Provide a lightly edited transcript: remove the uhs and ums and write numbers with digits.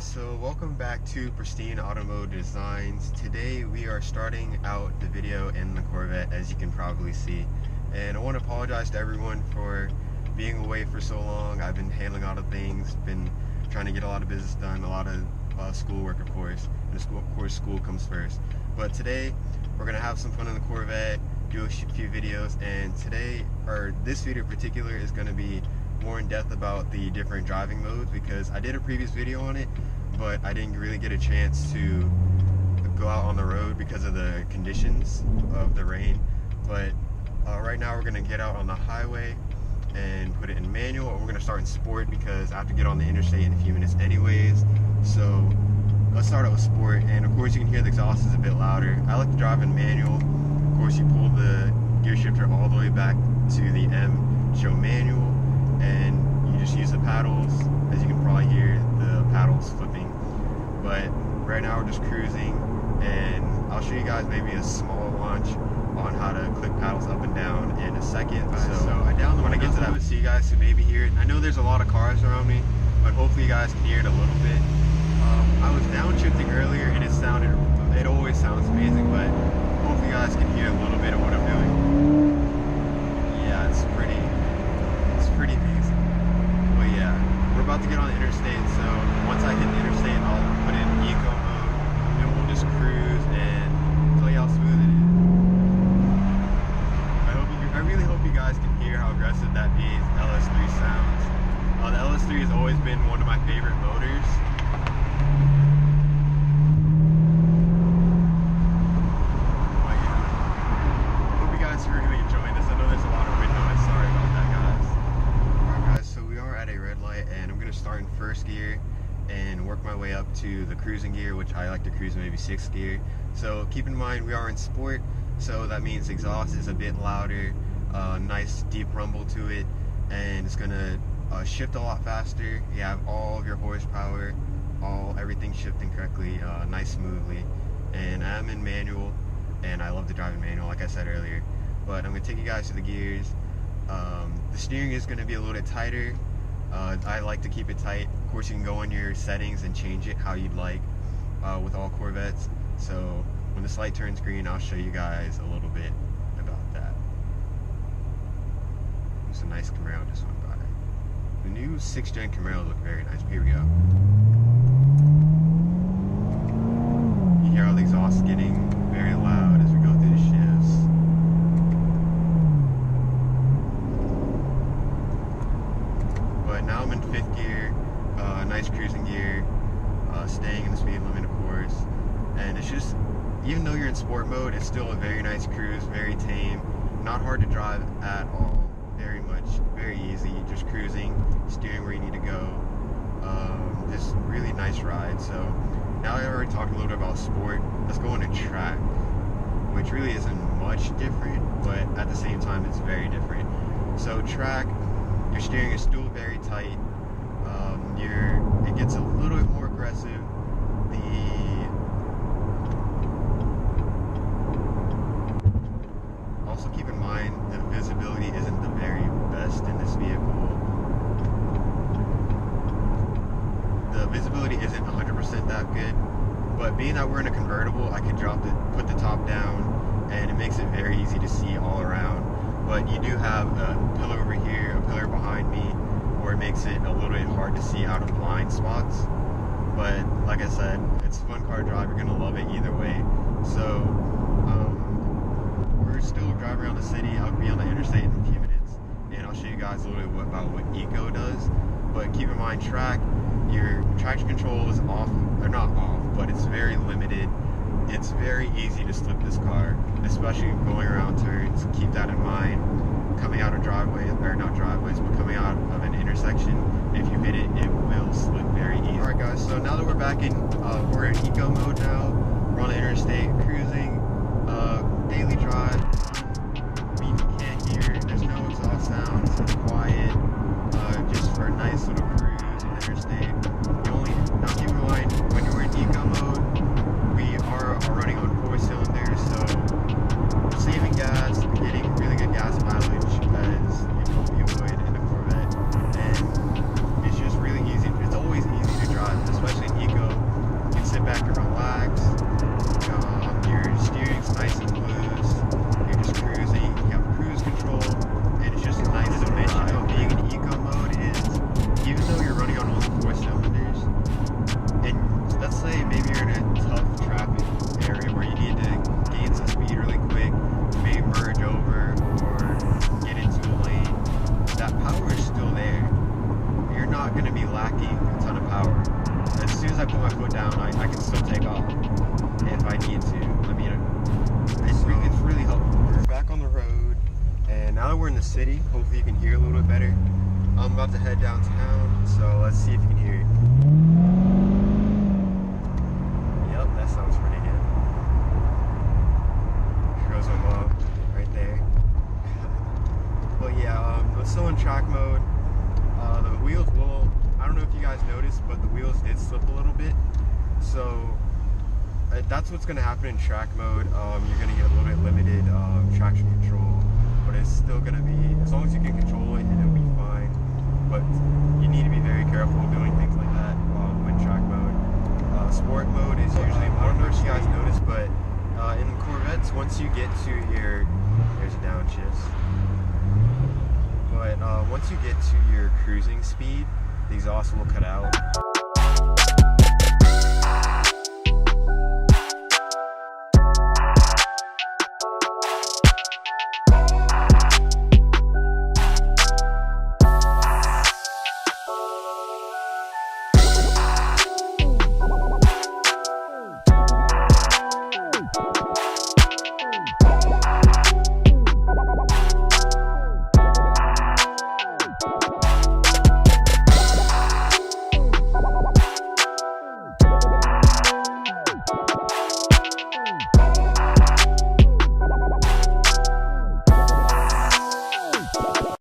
So welcome back to Pristine PADesignss. Today we are starting out the video in the Corvette, as you can probably see, and I want to apologize to everyone for being away for so long. I've been handling a lot of things, been trying to get a lot of business done, a lot of schoolwork, of course, and of course school comes first. But today we're gonna have some fun in the Corvette, do a few videos, and this video in particular is going to be more in depth about the different driving modes, because I did a previous video on it, but I didn't really get a chance to go out on the road because of the conditions of the rain. But right now we're going to get out on the highway and put it in manual, and we're going to start in sport because I have to get on the interstate in a few minutes anyways. So let's start out with sport, and of course you can hear the exhaust is a bit louder. I like to drive in manual. Of course you pull the gear shifter all the way back to the M, show manual, and you just use the paddles. As you can probably hear the paddles flipping. But right now we're just cruising, and I'll show you guys maybe a small launch on how to click paddles up and down in a second. So when I get to that, so you guys can maybe hear it. I know there's a lot of cars around me, but hopefully you guys can hear it a little bit. I was downshifting earlier and it always sounds amazing, but hopefully you guys can hear a little bit of what I'm doing. Yeah, it's pretty amazing. But yeah, we're about to get on the interstate, so once I hit the interstate, I'll put it in eco mode, and we'll just cruise and tell you how smooth it is. I really hope you guys can hear how aggressive that LS3 sounds. The LS3 has always been one of my favorite motors. But yeah, hope you guys are really enjoying this. I know there's a lot of wind noise. Sorry about that, guys. Alright guys, so we are at a red light, and I'm going to start in first gear and work my way up to the cruising gear, which I like to cruise maybe 6th gear. So keep in mind we are in sport, so that means exhaust is a bit louder, nice deep rumble to it, and it's going to shift a lot faster. You have all of your horsepower, everything shifting correctly, nice smoothly. And I'm in manual, and I love to drive in manual like I said earlier. But I'm going to take you guys to the gears. The steering is going to be a little bit tighter. I like to keep it tight. Of course you can go in your settings and change it how you'd like with all Corvettes. So when this light turns green, I'll show you guys a little bit about that. There's a nice Camaro just went by. The new 6th gen Camaro look very nice. Here we go. You hear all the exhaust getting very loud as we go through the shifts. But now I'm in 5th gear, nice cruising gear, staying in the speed limit of course. And it's just, even though you're in sport mode, it's still a very nice cruise, very tame, not hard to drive at all. Very easy, just cruising, steering where you need to go. Just really nice ride. So now I already talked a little bit about sport. Let's go into track, which really isn't much different, but at the same time it's very different. So track, your steering is still very tight. It gets a little bit more aggressive. Also keep in mind the visibility isn't the very best in this vehicle. The visibility isn't 100% that good, but being that we're in a convertible, I can put the top down, and it makes it very easy to see all around. But you do have a pillar over here, a pillar behind me, where it makes it a little bit hard to see out of blind spots. But like I said, it's a fun car to drive. You're gonna love it either way. So we're still driving around the city. I'll be on the interstate in a few minutes, and I'll show you guys a little bit about what Eco does. But keep in mind, track, your traction control is off, or not off, but it's very limited. It's very easy to slip this car, especially going around turns. Keep that in mind, coming out of driveways, or not driveways, but coming out of an intersection. If you hit it, it will slip very easily. Alright guys, so now that we're back in, we're in eco mode now. We're on the interstate, cruising, daily drive. You can't hear, there's no exhaust sounds, it's quiet, just for a nice little cruise on the interstate. Now keep in mind, when you're in eco mode, we are running on 4 cylinders, so we're saving gas, getting really good gas mileage as you would in a Corvette, and it's just really easy. It's always easy to drive, especially in eco. You can sit back and relax. Your steering's nice and loose. You're just cruising. You have cruise control, and it's just a nice adventure. You know, being in eco mode is, even though you're running on only 4 cylinders, and let's say maybe you're in a tough traffic area where you need to gain some speed really quick, maybe merge over or get into a lane, that power is still there. You're not going to be lacking a ton of power. As soon as I put my foot down, I can still take off if I need to. I mean, it's really helpful. We're back on the road, and now that we're in the city, hopefully you can hear a little bit better. I'm about to head downtown, so let's see if you can hear it. Yep, that sounds pretty good. Shows them up right there. But yeah, we're still in track mode. The wheels will, I don't know if you guys noticed, but the wheels did slip a little bit. So that's what's going to happen in track mode. You're going to get a little bit limited traction control, but it's still going to be, as long as you can control it, it'll be fine. But you need to be very careful doing things like that when track mode. Sport mode is usually, I don't know if you guys noticed, but in Corvettes, once you get to your, there's a downshift. But once you get to your cruising speed, the exhaust will cut out.